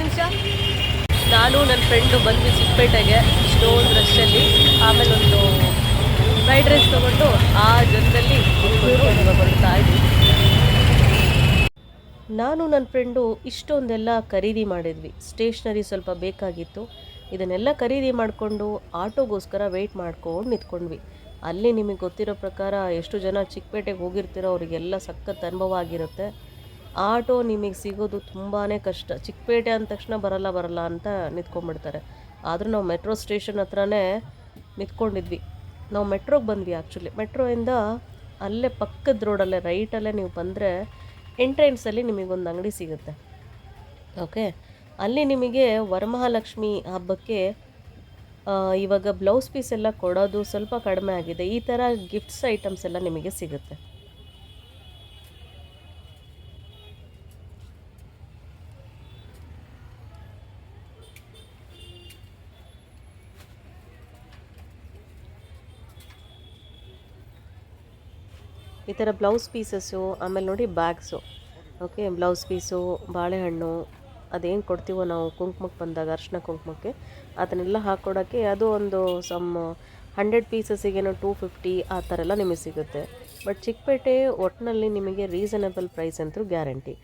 ನಿಮಿಷ. ನಾನು ನನ್ನ ಫ್ರೆಂಡು ಬಂದ್ವಿ ಚಿಕ್ಕಪೇಟೆಗೆ ಇಷ್ಟೊಂದು ರಶಲ್ಲಿ. ಆಮೇಲೆ ಒಂದು ಫ್ರೈಡ್ ರೈಸ್ ತೊಗೊಂಡು ಆ ಜನರಲ್ಲಿ ಇವಾಗ ಬರ್ತಾ ಇದ್ವಿ. ನಾನು ನನ್ನ ಫ್ರೆಂಡು ಇಷ್ಟೊಂದೆಲ್ಲ ಖರೀದಿ ಮಾಡಿದ್ವಿ. ಸ್ಟೇಷ್ನರಿ ಸ್ವಲ್ಪ ಬೇಕಾಗಿತ್ತು. ಇದನ್ನೆಲ್ಲ ಖರೀದಿ ಮಾಡಿಕೊಂಡು ಆಟೋಗೋಸ್ಕರ ವೆಯ್ಟ್ ಮಾಡ್ಕೊಂಡು ನಿಂತ್ಕೊಂಡ್ವಿ. ಅಲ್ಲಿ ನಿಮಗೆ ಗೊತ್ತಿರೋ ಪ್ರಕಾರ ಎಷ್ಟು ಜನ ಚಿಕ್ಕಪೇಟೆಗೆ ಹೋಗಿರ್ತೀರೋ ಅವರಿಗೆಲ್ಲ ಸಖತ್ ಅನುಭವ ಆಗಿರುತ್ತೆ. ಆಟೋ ನಿಮಗೆ ಸಿಗೋದು ತುಂಬಾ ಕಷ್ಟ. ಚಿಕ್ಕಪೇಟೆ ಅಂದ ತಕ್ಷಣ ಬರಲ್ಲ ಅಂತ ನಿಂತ್ಕೊಂಡ್ಬಿಡ್ತಾರೆ. ಆದರೂ ನಾವು ಮೆಟ್ರೋ ಸ್ಟೇಷನ್ ಹತ್ರನೇ ನಿಂತ್ಕೊಂಡಿದ್ವಿ. ನಾವು ಮೆಟ್ರೋಗೆ ಬಂದ್ವಿ. ಆ್ಯಕ್ಚುಲಿ ಮೆಟ್ರೋಯಿಂದ ಅಲ್ಲೇ ಪಕ್ಕದ ರೋಡಲ್ಲೇ ರೈಟಲ್ಲೇ ನೀವು ಬಂದರೆ ಎಂಟ್ರೆನ್ಸಲ್ಲಿ ನಿಮಗೊಂದು ಅಂಗಡಿ ಸಿಗುತ್ತೆ. ಓಕೆ, ಅಲ್ಲಿ ನಿಮಗೆ ವರಮಹಾಲಕ್ಷ್ಮಿ ಹಬ್ಬಕ್ಕೆ ಇವಾಗ ಬ್ಲೌಸ್ ಪೀಸ್ ಎಲ್ಲ ಕೊಡೋದು ಸ್ವಲ್ಪ ಕಡಿಮೆ ಆಗಿದೆ. ಈ ಥರ ಗಿಫ್ಟ್ಸ್ ಐಟಮ್ಸ್ ಎಲ್ಲ ನಿಮಗೆ ಸಿಗುತ್ತೆ. ಈ ಥರ ಬ್ಲೌಸ್ ಪೀಸಸ್ಸು, ಆಮೇಲೆ ನೋಡಿ ಬ್ಯಾಗ್ಸು. ಓಕೆ, ಬ್ಲೌಸ್ ಪೀಸು, ಬಾಳೆಹಣ್ಣು, ಅದೇನು ಕೊಡ್ತೀವೋ ನಾವು ಕುಂಕುಮಕ್ಕೆ ಬಂದಾಗ ಅರ್ಶಿನ ಕುಂಕುಮಕ್ಕೆ ಅದನ್ನೆಲ್ಲ ಹಾಕ್ಕೊಡೋಕ್ಕೆ ಅದು ಒಂದು ಸಮ್ 100 ಪೀಸಸ್ಸಿಗೇನೋ 250 ಆ ಥರ ಎಲ್ಲ ನಿಮಗೆ ಸಿಗುತ್ತೆ. ಬಟ್ ಚಿಕ್ಕಪೇಟೆ ಒಟ್ಟಿನಲ್ಲಿ ನಿಮಗೆ ರೀಸನಬಲ್ ಪ್ರೈಸ್ ಅಂತೂ ಗ್ಯಾರಂಟಿ.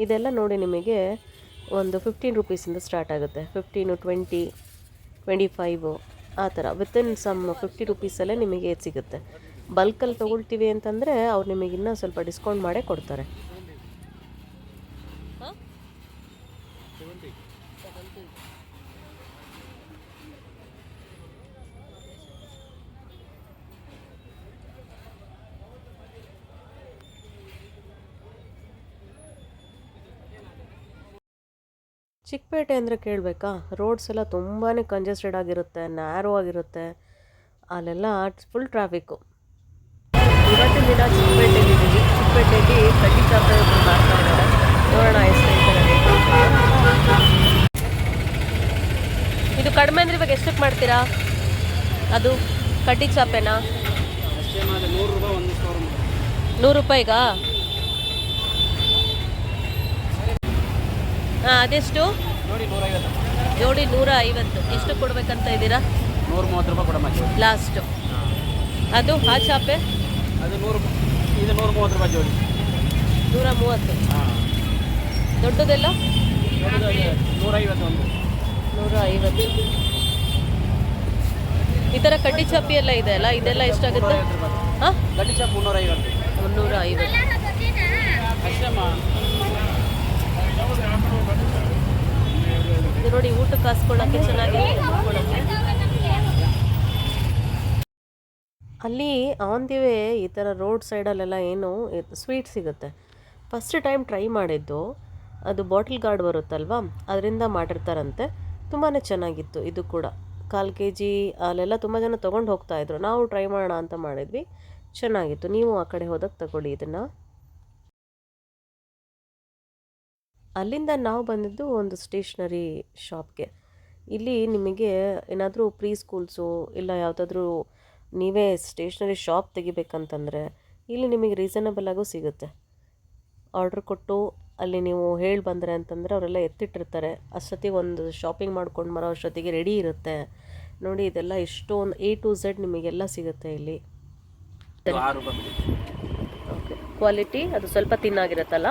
ಇದೆಲ್ಲ ನೋಡಿ ನಿಮಗೆ ಒಂದು 15 ರುಪೀಸಿಂದ ಸ್ಟಾರ್ಟ್ ಆಗುತ್ತೆ. 15, 20, 25 ಆ ಥರ ವಿತಿನ್ ಸಮ್ 50 ರುಪೀಸಲ್ಲೇ ನಿಮಗೆ ಸಿಗುತ್ತೆ. ಬಲ್ಕಲ್ಲಿ ತೊಗೊಳ್ತೀವಿ ಅಂತಂದರೆ ಅವ್ರು ನಿಮಗೆ ಇನ್ನೂ ಸ್ವಲ್ಪ ಡಿಸ್ಕೌಂಟ್ ಮಾಡೇ ಕೊಡ್ತಾರೆ. ಚಿಕ್ಕಪೇಟೆ ಅಂದರೆ ಕೇಳಬೇಕಾ, ರೋಡ್ಸ್ ಎಲ್ಲ ತುಂಬಾ ಕಂಜೆಸ್ಟೆಡ್ ಆಗಿರುತ್ತೆ, ನ್ಯಾರೋ ಆಗಿರುತ್ತೆ. ಅಲ್ಲೆಲ್ಲ ಫುಲ್ ಟ್ರಾಫಿಕ್ಕು. ಇವತ್ತಿನ ದಿನ ಚಿಕ್ಕಪೇಟೆಯಲ್ಲಿದ್ದೀವಿ. ಚಿಕ್ಕಪೇಟೆಯಲ್ಲಿ ಕಡ್ಡಿ ಚಾಪೆ ಮಾಡ್ತಾ ಇದ್ದಾರೆ. ನೋಡೋಣ ಎಷ್ಟು ಹೇಳ್ತಾರೆ. ಇದು ಕಡಿಮೆ ಅಂದರೆ ಇವಾಗ ಎಷ್ಟಕ್ಕೆ ಮಾಡ್ತೀರಾ? ಅದು ಕಡ್ಡಿ ಚಾಪೆನಾ? 100 ರೂಪಾಯಿಗಾ? ಹಾಂ, ಅದೆಷ್ಟು ಜೋಡಿ? 150. ಎಷ್ಟು ಕೊಡ್ಬೇಕಂತ ಇದ್ದೀರಾ? 130 ರೂಪಾಯಿ ಕೊಡಮ್ಮ ಲಾಸ್ಟು. ಅದು ಆ ಚಾಪೆ ಅದು 130 ರೂಪಾಯಿ ಜೋಡಿ. 130. ದೊಡ್ಡದೆಲ್ಲ 150. 150. ಈ ಥರ ಕಡ್ಡಿ ಚಾಪಿ ಎಲ್ಲ ಇದೆ ಅಲ್ಲ, ಇದೆಲ್ಲ ಎಷ್ಟಾಗುತ್ತೆ? ಹಾಂ, ಕಡ್ಡಿ ಚಾಪು 350. 350 ಅಷ್ಟೇಮ್ಮ. ಇದು ನೋಡಿ, ಊಟಕ್ಕೆ ಹಾಸ್ಕೊಳ್ಳೋಕ್ಕೆ ಚೆನ್ನಾಗಿದೆ. ಅಲ್ಲಿ ಆನ್ ದಿ ವೇ ಈ ಥರ ರೋಡ್ ಸೈಡಲ್ಲೆಲ್ಲ ಏನು ಸ್ವೀಟ್ ಸಿಗುತ್ತೆ. ಫಸ್ಟ್ ಟೈಮ್ ಟ್ರೈ ಮಾಡಿದ್ದು ಅದು ಬಾಟಲ್ ಗಾರ್ಡ್ ಬರುತ್ತಲ್ವ, ಅದರಿಂದ ಮಾಡಿರ್ತಾರಂತೆ. ತುಂಬಾ ಚೆನ್ನಾಗಿತ್ತು. ಇದು ಕೂಡ 1/4 kg ಅಲ್ಲೆಲ್ಲ ತುಂಬ ಜನ ತೊಗೊಂಡು ಹೋಗ್ತಾಯಿದ್ರು. ನಾವು ಟ್ರೈ ಮಾಡೋಣ ಅಂತ ಮಾಡಿದ್ವಿ, ಚೆನ್ನಾಗಿತ್ತು. ನೀವು ಆ ಕಡೆ ಹೋದಾಗ ತಗೊಳ್ಳಿ ಇದನ್ನು. ಅಲ್ಲಿಂದ ನಾವು ಬಂದಿದ್ದು ಒಂದು ಸ್ಟೇಷ್ನರಿ ಶಾಪ್ಗೆ. ಇಲ್ಲಿ ನಿಮಗೆ ಏನಾದರೂ ಪ್ರೀ ಸ್ಕೂಲ್ಸು ಇಲ್ಲ ಯಾವುದಾದ್ರೂ ನೀವೇ ಸ್ಟೇಷ್ನರಿ ಶಾಪ್ ತೆಗಿಬೇಕಂತಂದರೆ ಇಲ್ಲಿ ನಿಮಗೆ ರೀಸನಬಲ್ ಆಗು ಸಿಗುತ್ತೆ. ಆರ್ಡ್ರ್ ಕೊಟ್ಟು ಅಲ್ಲಿ ನೀವು ಹೇಳಿ ಬಂದರೆ ಅಂತಂದರೆ ಅವರೆಲ್ಲ ಎತ್ತಿಟ್ಟಿರ್ತಾರೆ. ಅಷ್ಟೊತ್ತಿಗೆ ಒಂದು ಶಾಪಿಂಗ್ ಮಾಡ್ಕೊಂಡು ಬರೋ ಅಷ್ಟೊತ್ತಿಗೆ ರೆಡಿ ಇರುತ್ತೆ. ನೋಡಿ, ಇದೆಲ್ಲ ಎಷ್ಟೊಂದು A to Z ನಿಮಗೆಲ್ಲ ಸಿಗುತ್ತೆ ಇಲ್ಲಿ. ಓಕೆ, ಕ್ವಾಲಿಟಿ ಅದು ಸ್ವಲ್ಪ ತಿನ್ನಾಗಿರುತ್ತಲ್ಲ.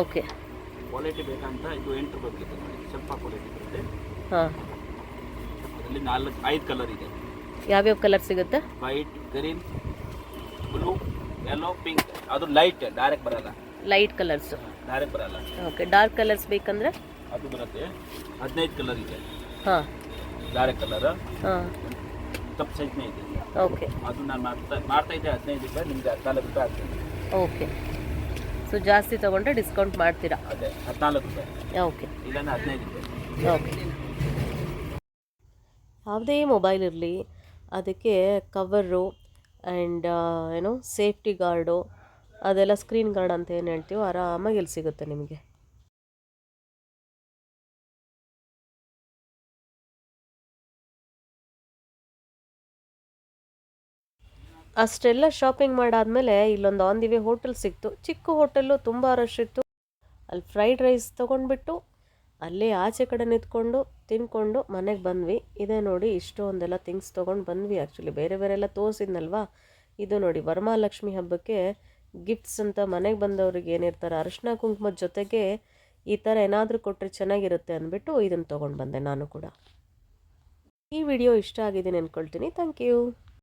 ಓಕೆ, ಕ್ವಾಲಿಟಿ ಬೇಕಂತ ಇದು 8 ರೂಪಾಯಿ ಬೀಳುತ್ತೆ ನೋಡಿ. ಸ್ವಲ್ಪ ಕ್ವಾಲಿಟಿ ಬರುತ್ತೆ. ಹಾಂ, ಅದರಲ್ಲಿ 5 ಕಲರ್ ಇದೆ. ಯಾವ್ಯಾವ ಕಲರ್ ಸಿಗುತ್ತೆ? White, green, blue, yellow, pink. ಅದು ಲೈಟ್, ಡೈರೆಕ್ಟ್ ಬರಲ್ಲ. ಲೈಟ್ ಕಲರ್ಸು ಡೈರೆಕ್ಟ್ ಬರಲ್ಲ. ಓಕೆ, ಡಾರ್ಕ್ ಕಲರ್ಸ್ ಬೇಕಂದ್ರೆ ಅದು ಬರುತ್ತೆ. 15 ಕಲರ್ ಇದೆ. ಹಾಂ, ಡೈರೆಕ್ಟ್ ಕಲರ್. ಹಾಂ, ಕಪ್ ಸೈಜ್ನೇ ಇದೆ. ಓಕೆ, ಅದು ನಾನು ಮಾಡ್ತಾ ಇದ್ದೆ 15 ರೂಪಾಯಿ, ನಿಮಗೆ 14 ರೂಪಾಯಿ ಆಗ್ತದೆ. ಓಕೆ. ಸೊ ಜಾಸ್ತಿ ತೊಗೊಂಡ್ರೆ ಡಿಸ್ಕೌಂಟ್ ಮಾಡ್ತೀರಾ? ಅದೇ 14 ರೂಪಾಯಿ. ಓಕೆ, ಇಲ್ಲಾಂದ್ರೆ 15 ರೂಪಾಯಿ. ಓಕೆ. ಯಾವುದೇ ಮೊಬೈಲ್ ಇರಲಿ ಅದಕ್ಕೆ ಕವರು ಆ್ಯಂಡ್ ಏನೋ ಸೇಫ್ಟಿ ಗಾರ್ಡು, ಅದೆಲ್ಲ ಸ್ಕ್ರೀನ್ ಗಾರ್ಡ್ ಅಂತ ಏನು ಹೇಳ್ತೀವೋ ಆರಾಮಾಗಿ ಇಲ್ಲಿ ಸಿಗುತ್ತೆ ನಿಮಗೆ. ಅಷ್ಟೆಲ್ಲ ಶಾಪಿಂಗ್ ಮಾಡಾದಮೇಲೆ ಇಲ್ಲೊಂದು ಆನ್ ದಿ ವೇ ಹೋಟೆಲ್ ಸಿಕ್ತು. ಚಿಕ್ಕ ಹೋಟೆಲ್ಲು, ತುಂಬ ರಶ್ ಇತ್ತು. ಅಲ್ಲಿ ಫ್ರೈಡ್ ರೈಸ್ ತೊಗೊಂಡ್ಬಿಟ್ಟು ಅಲ್ಲೇ ಆಚೆ ಕಡೆ ನಿಂತ್ಕೊಂಡು ತಿನ್ಕೊಂಡು ಮನೆಗೆ ಬಂದ್ವಿ. ಇದೇ ನೋಡಿ ಇಷ್ಟೊಂದೆಲ್ಲ ಥಿಂಗ್ಸ್ ತೊಗೊಂಡು ಬಂದ್ವಿ. ಆ್ಯಕ್ಚುಲಿ ಬೇರೆ ಬೇರೆ ಎಲ್ಲ ತೋರಿಸಿದ್ನಲ್ವಾ, ಇದು ನೋಡಿ ವರಮಹಾಲಕ್ಷ್ಮಿ ಹಬ್ಬಕ್ಕೆ ಗಿಫ್ಟ್ಸ್ ಅಂತ ಮನೆಗೆ ಬಂದವ್ರಿಗೆ ಏನಿರ್ತಾರೆ ಅರಿಶಿನ ಕುಂಕುಮದ ಜೊತೆಗೆ ಈ ಥರ ಏನಾದರೂ ಕೊಟ್ಟರೆ ಚೆನ್ನಾಗಿರುತ್ತೆ ಅಂದ್ಬಿಟ್ಟು ಇದನ್ನು ತೊಗೊಂಡು ಬಂದೆ ನಾನು ಕೂಡ. ಈ ವಿಡಿಯೋ ಇಷ್ಟ ಆಗಿದೆ ಅಂದ್ಕೊಳ್ತೀನಿ. Thank you.